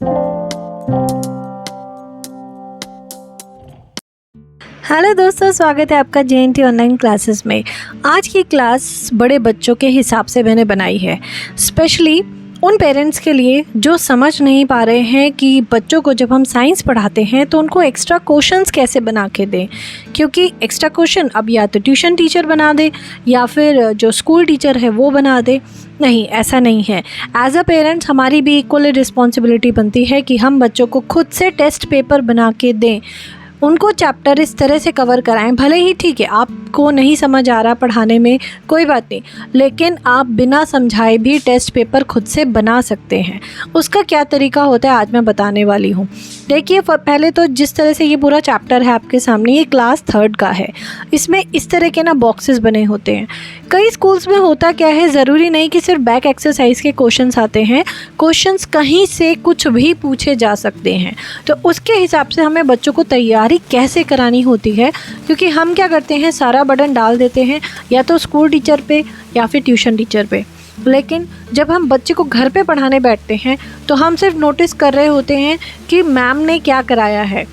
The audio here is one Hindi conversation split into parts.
हेलो दोस्तों, स्वागत है आपका JNT ऑनलाइन क्लासेस में। आज की क्लास बड़े बच्चों के हिसाब से मैंने बनाई है, स्पेशली उन पेरेंट्स के लिए जो समझ नहीं पा रहे हैं कि बच्चों को जब हम साइंस पढ़ाते हैं तो उनको एक्स्ट्रा क्वेश्चंस कैसे बना के दें। क्योंकि एक्स्ट्रा क्वेश्चन अब या तो ट्यूशन टीचर बना दे या फिर जो स्कूल टीचर है वो बना दे। नहीं, ऐसा नहीं है। एज अ पेरेंट्स हमारी भी इक्वली रिस्पॉन्सिबिलिटी बनती है कि हम बच्चों को खुद से टेस्ट पेपर बना के दें, उनको चैप्टर इस तरह से कवर कराएं। भले ही ठीक है आपको नहीं समझ आ रहा पढ़ाने में, कोई बात नहीं, लेकिन आप बिना समझाए भी टेस्ट पेपर खुद से बना सकते हैं। उसका क्या तरीका होता है आज मैं बताने वाली हूँ। देखिए, पहले तो जिस तरह से ये पूरा चैप्टर है आपके सामने, ये क्लास 3rd का है। इसमें इस तरह के बॉक्सेस बने होते हैं। कई स्कूल्स में होता क्या है, ज़रूरी नहीं कि सिर्फ बैक एक्सरसाइज के क्वेश्चंस आते हैं, क्वेश्चंस कहीं से कुछ भी पूछे जा सकते हैं। तो उसके हिसाब से हमें बच्चों को तैयारी कैसे करानी होती है, क्योंकि हम क्या करते हैं, सारा बर्डन डाल देते हैं या तो स्कूल टीचर पे या फिर ट्यूशन टीचर पे। लेकिन जब हम बच्चे को घर पे पढ़ाने बैठते हैं तो हम सिर्फ नोटिस कर रहे होते हैं कि मैम ने क्या कराया है।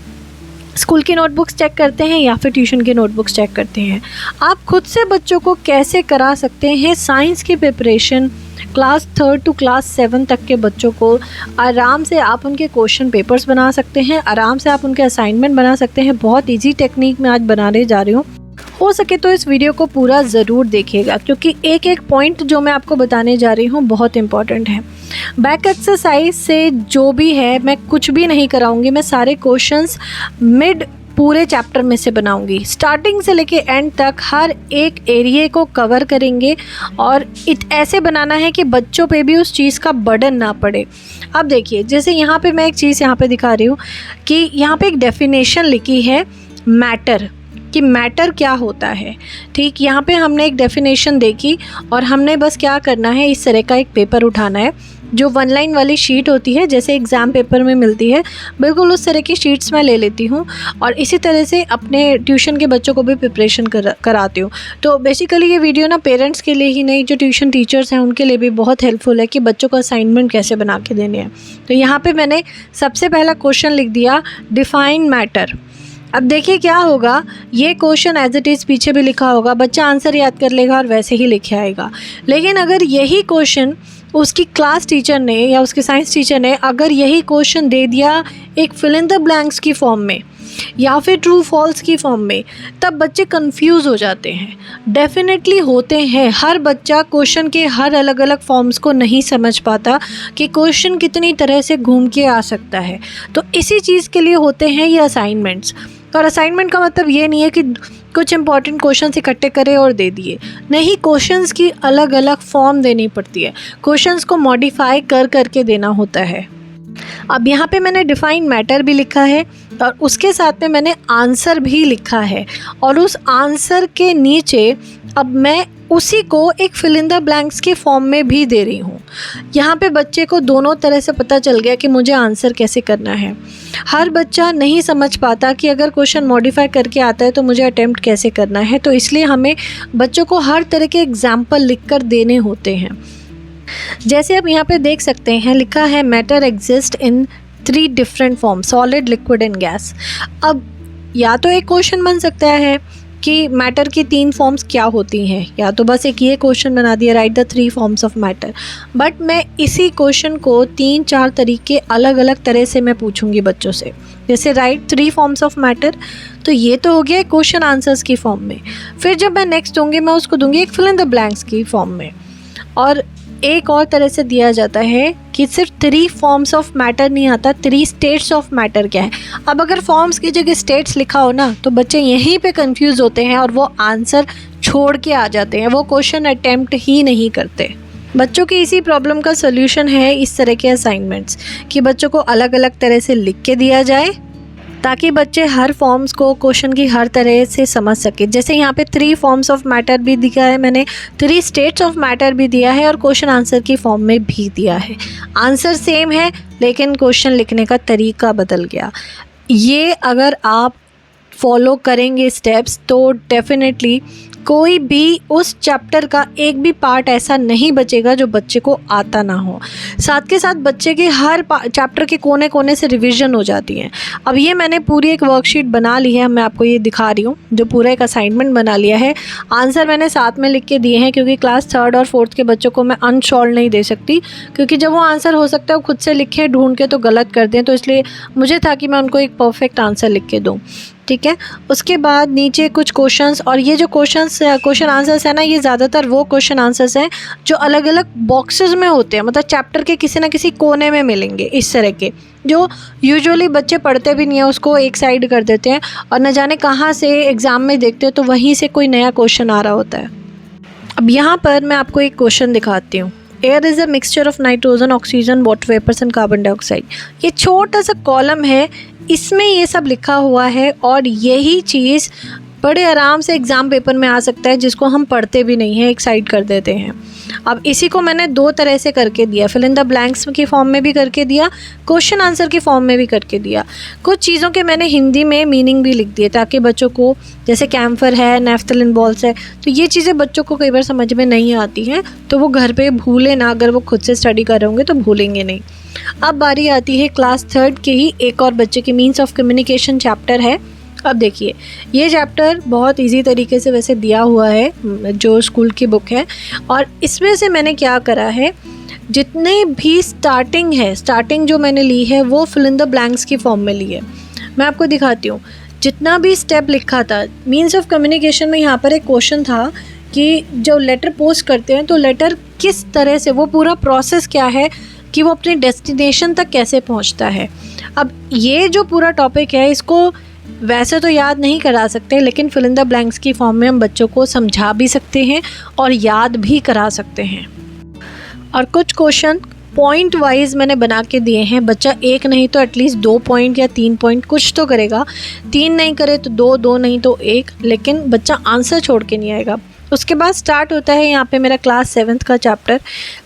स्कूल की नोटबुक्स चेक करते हैं या फिर ट्यूशन की नोटबुक्स चेक करते हैं। आप खुद से बच्चों को कैसे करा सकते हैं साइंस की preparation. Class 3rd to class 7 तक के बच्चों को आराम से आप उनके क्वेश्चन पेपर्स बना सकते हैं, आराम से आप उनके असाइनमेंट बना सकते हैं। बहुत इजी टेक्निक में आज बनाने जा रही हूँ। हो सके तो इस वीडियो को पूरा ज़रूर देखिएगा, क्योंकि एक एक पॉइंट जो मैं आपको बताने जा रही हूँ बहुत इंपॉर्टेंट है। बैक एक्सरसाइज से जो भी है मैं कुछ भी नहीं कराऊंगी, मैं सारे क्वेश्चंस मिड पूरे चैप्टर में से बनाऊंगी। स्टार्टिंग से लेके एंड तक हर एक एरिया को कवर करेंगे और ऐसे बनाना है कि बच्चों पे भी उस चीज़ का बर्डन ना पड़े। अब देखिए, जैसे यहाँ पे मैं एक चीज़ यहाँ पे दिखा रही हूँ कि यहाँ पे एक डेफिनेशन लिखी है मैटर, कि मैटर क्या होता है। ठीक, यहाँ पे हमने एक डेफिनेशन देखी और हमने बस क्या करना है, इस तरह का एक पेपर उठाना है जो 1 लाइन वाली शीट होती है, जैसे एग्ज़ाम पेपर में मिलती है, बिल्कुल उस तरह की शीट्स मैं ले लेती हूँ और इसी तरह से अपने ट्यूशन के बच्चों को भी प्रिपरेशन कराती हूँ। तो बेसिकली ये वीडियो ना पेरेंट्स के लिए ही नहीं, जो ट्यूशन टीचर्स हैं उनके लिए भी बहुत हेल्पफुल है कि बच्चों को असाइनमेंट कैसे बना के देने हैं। तो यहाँ पर मैंने सबसे पहला क्वेश्चन लिख दिया, डिफाइन मैटर। अब देखिए क्या होगा, ये क्वेश्चन एज इट इज़ पीछे भी लिखा होगा, बच्चा आंसर याद कर लेगा और वैसे ही लिखे आएगा। लेकिन अगर यही क्वेश्चन उसकी क्लास टीचर ने या उसके साइंस टीचर ने अगर यही क्वेश्चन दे दिया एक फिल इन द ब्लैंक्स की फॉर्म में या फिर ट्रू फॉल्स की फॉर्म में, तब बच्चे कंफ्यूज हो जाते हैं। डेफिनेटली होते हैं, हर बच्चा क्वेश्चन के हर अलग अलग फॉर्म्स को नहीं समझ पाता कि क्वेश्चन कितनी तरह से घूम के आ सकता है। तो इसी चीज़ के लिए होते हैं ये असाइनमेंट्स। और असाइनमेंट का मतलब ये नहीं है कि कुछ इंपॉर्टेंट क्वेश्चंस इकट्ठे करें और दे दिए, नहीं, क्वेश्चंस की अलग अलग फॉर्म देनी पड़ती है, क्वेश्चंस को मॉडिफाई कर करके देना होता है। अब यहाँ पे मैंने डिफाइन मैटर भी लिखा है और उसके साथ में मैंने आंसर भी लिखा है और उस आंसर के नीचे अब मैं उसी को एक फिल इन द ब्लैंक्स के फॉर्म में भी दे रही हूँ। यहाँ पे बच्चे को दोनों तरह से पता चल गया कि मुझे आंसर कैसे करना है। हर बच्चा नहीं समझ पाता कि अगर क्वेश्चन मॉडिफाई करके आता है तो मुझे अटेम्प्ट कैसे करना है, तो इसलिए हमें बच्चों को हर तरह के एग्जाम्पल लिख कर देने होते हैं। जैसे आप यहाँ पे देख सकते हैं, लिखा है matter exist in 3 different form, solid, liquid and gas. अब या तो एक क्वेश्चन बन सकता है कि मैटर की 3 फॉर्म्स क्या होती हैं, या तो बस एक ये क्वेश्चन बना दिया, right the 3 forms of matter. But मैं इसी क्वेश्चन को 3-4 तरीके अलग अलग तरह से मैं पूछूंगी बच्चों से। जैसे राइट 3 फॉर्म्स ऑफ मैटर, तो ये तो हो गया क्वेश्चन आंसर्स की फॉर्म में। फिर जब मैं नेक्स्ट दूंगी, मैं उसको दूंगी एक फिल इन द ब्लैंक्स की फॉर्म में। और एक और तरह से दिया जाता है कि सिर्फ 3 फॉर्म्स ऑफ मैटर नहीं आता, 3 स्टेट्स ऑफ मैटर क्या है। अब अगर फॉर्म्स की जगह स्टेट्स लिखा हो ना, तो बच्चे यहीं पे कंफ्यूज होते हैं और वो आंसर छोड़ के आ जाते हैं, वो क्वेश्चन अटेम्प्ट ही नहीं करते। बच्चों की इसी प्रॉब्लम का सोल्यूशन है इस तरह के असाइनमेंट्स, कि बच्चों को अलग अलग तरह से लिख के दिया जाए ताकि बच्चे हर फॉर्म्स को क्वेश्चन की हर तरह से समझ सके। जैसे यहाँ पे 3 फॉर्म्स ऑफ मैटर भी दिया है मैंने, 3 स्टेट्स ऑफ मैटर भी दिया है और क्वेश्चन आंसर की फॉर्म में भी दिया है। आंसर सेम है लेकिन क्वेश्चन लिखने का तरीका बदल गया। ये अगर आप फॉलो करेंगे स्टेप्स तो डेफिनेटली कोई भी उस चैप्टर का एक भी पार्ट ऐसा नहीं बचेगा जो बच्चे को आता ना हो। साथ के साथ बच्चे के हर चैप्टर के कोने कोने से रिवीजन हो जाती है। अब ये मैंने पूरी एक वर्कशीट बना ली है, मैं आपको ये दिखा रही हूँ, जो पूरा एक असाइनमेंट बना लिया है। आंसर मैंने साथ में लिख के दिए हैं क्योंकि क्लास 3rd और 4th के बच्चों को मैं अनसॉल्व नहीं दे सकती, क्योंकि जब वो आंसर हो सकता है वो खुद से लिखे ढूंढ के तो गलत कर दें, तो इसलिए मुझे था कि मैं उनको एक परफेक्ट आंसर लिख के दूँ। ठीक है, उसके बाद नीचे कुछ क्वेश्चंस, और ये जो क्वेश्चन आंसर्स है ना, ये ज़्यादातर वो क्वेश्चन आंसर्स हैं जो अलग अलग बॉक्सेस में होते हैं, मतलब चैप्टर के किसी ना किसी कोने में मिलेंगे इस तरह के, जो यूजुअली बच्चे पढ़ते भी नहीं है, उसको एक साइड कर देते हैं और न जाने कहाँ से एग्ज़ाम में देखते हैं तो वहीं से कोई नया क्वेश्चन आ रहा होता है। अब यहाँ पर मैं आपको एक क्वेश्चन दिखाती हूँ। Air is a mixture of nitrogen, oxygen, water vapours and carbon dioxide. ये छोटा सा कॉलम है, इसमें ये सब लिखा हुआ है और यही चीज़ बड़े आराम से एग्ज़ाम पेपर में आ सकता है, जिसको हम पढ़ते भी नहीं हैं, एक साइड कर देते हैं। अब इसी को मैंने 2 तरह से करके दिया, फिल इन द ब्लैंक्स की फॉर्म में भी करके दिया, क्वेश्चन आंसर की फॉर्म में भी करके दिया। कुछ चीज़ों के मैंने हिंदी में मीनिंग भी लिख दिए ताकि बच्चों को, जैसे कैम्फर है, नैफ्थलीन बॉल्स है, तो ये चीज़ें बच्चों को कई बार समझ में नहीं आती हैं, तो वो घर पे भूले ना, अगर वो खुद से स्टडी कर रहे होंगे तो भूलेंगे नहीं। अब बारी आती है क्लास 3rd के ही एक और बच्चे की, मीन्स ऑफ कम्युनिकेशन चैप्टर है। अब देखिए, ये चैप्टर बहुत इजी तरीके से वैसे दिया हुआ है, जो स्कूल की बुक है, और इसमें से मैंने क्या करा है, जितने भी स्टार्टिंग जो मैंने ली है वो फिल इन द ब्लैंक्स की फॉर्म में ली है। मैं आपको दिखाती हूँ, जितना भी स्टेप लिखा था मीन्स ऑफ कम्युनिकेशन में, यहाँ पर एक क्वेश्चन था कि जो लेटर पोस्ट करते हैं तो लेटर किस तरह से, वो पूरा प्रोसेस क्या है कि वो अपने डेस्टिनेशन तक कैसे पहुँचता है। अब ये जो पूरा टॉपिक है, इसको वैसे तो याद नहीं करा सकते, लेकिन फिल इन द ब्लैंक्स की फॉर्म में हम बच्चों को समझा भी सकते हैं और याद भी करा सकते हैं। और कुछ क्वेश्चन पॉइंट वाइज मैंने बना के दिए हैं, बच्चा एक नहीं तो एटलीस्ट 2 पॉइंट या 3 पॉइंट कुछ तो करेगा, 3 नहीं करे तो 2, 2 नहीं तो 1, लेकिन बच्चा आंसर छोड़ के नहीं आएगा। उसके बाद स्टार्ट होता है यहाँ पे मेरा क्लास 7th का चैप्टर।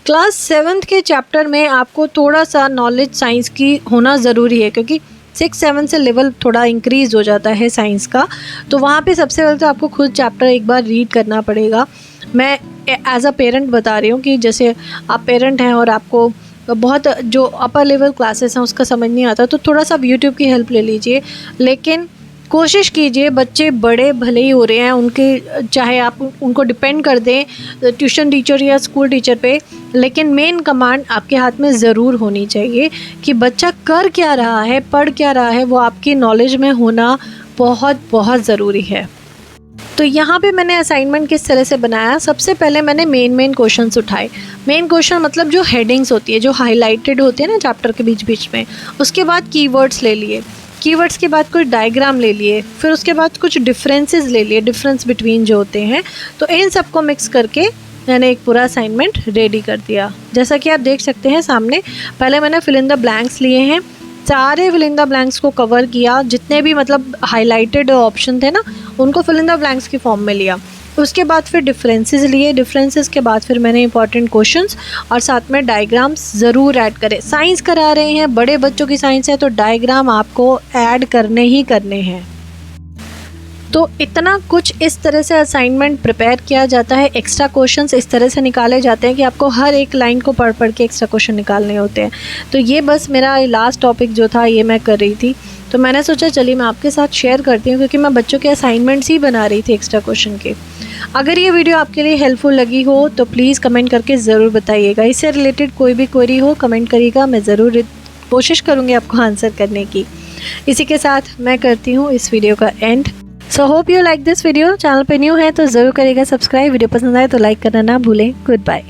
क्लास 7th के चैप्टर में आपको थोड़ा सा नॉलेज साइंस की होना ज़रूरी है, क्योंकि 6-7 से लेवल थोड़ा इंक्रीज़ हो जाता है साइंस का, तो वहाँ पे सबसे पहले तो आपको खुद चैप्टर एक बार रीड करना पड़ेगा। मैं एज अ पेरेंट बता रही हूँ कि जैसे आप पेरेंट हैं और आपको बहुत जो अपर लेवल क्लासेस हैं उसका समझ नहीं आता, तो थोड़ा सा यूट्यूब की हेल्प ले लीजिए, लेकिन कोशिश कीजिए, बच्चे बड़े भले ही हो रहे हैं उनके, चाहे आप उनको डिपेंड कर दें ट्यूशन टीचर या स्कूल टीचर पे, लेकिन मेन कमांड आपके हाथ में ज़रूर होनी चाहिए कि बच्चा कर क्या रहा है, पढ़ क्या रहा है, वो आपकी नॉलेज में होना बहुत बहुत ज़रूरी है। तो यहाँ पे मैंने असाइनमेंट किस तरह से बनाया, सबसे पहले मैंने मेन क्वेश्चंस उठाए। मेन क्वेश्चन मतलब जो हेडिंग्स होती है, जो हाईलाइटेड होती है ना चैप्टर के बीच बीच में, उसके बाद कीवर्ड्स ले लिए, कीवर्ड्स के बाद कुछ डायग्राम ले लिए, फिर उसके बाद कुछ डिफरेंसेस ले लिए, डिफरेंस बिटवीन जो होते हैं, तो इन सबको मिक्स करके मैंने एक पूरा असाइनमेंट रेडी कर दिया। जैसा कि आप देख सकते हैं सामने, पहले मैंने फिल इन द ब्लैंक्स लिए हैं, सारे फिल इन द ब्लैंक्स को कवर किया, जितने भी मतलब हाईलाइटेड ऑप्शन थे ना उनको फिल इन द ब्लैंक्स की फॉर्म में लिया। उसके बाद फिर डिफरेंसेस लिए, डिफरेंसेस के बाद फिर मैंने इंपॉर्टेंट क्वेश्चंस और साथ में डायग्राम्स ज़रूर ऐड करें। साइंस करा रहे हैं, बड़े बच्चों की साइंस है, तो डायग्राम आपको ऐड करने ही करने हैं। तो इतना कुछ इस तरह से असाइनमेंट प्रिपेयर किया जाता है, एक्स्ट्रा क्वेश्चंस इस तरह से निकाले जाते हैं कि आपको हर एक लाइन को पढ़ पढ़ के एक्स्ट्रा क्वेश्चन निकालने होते हैं। तो ये बस मेरा लास्ट टॉपिक जो था ये मैं कर रही थी, तो मैंने सोचा चलिए मैं आपके साथ शेयर करती हूँ, क्योंकि मैं बच्चों के असाइनमेंट्स ही बना रही थी एक्स्ट्रा क्वेश्चन के। अगर ये वीडियो आपके लिए हेल्पफुल लगी हो तो प्लीज़ कमेंट करके ज़रूर बताइएगा। इससे रिलेटेड कोई भी क्वेरी हो कमेंट करिएगा, मैं ज़रूर कोशिश करूँगी आपको आंसर करने की। इसी के साथ मैं करती हूँ इस वीडियो का and. So hope you like this video. Channel पे न्यू है तो ज़रूर करिएगा सब्सक्राइब, वीडियो पसंद आए तो लाइक करना ना भूलें। Good bye.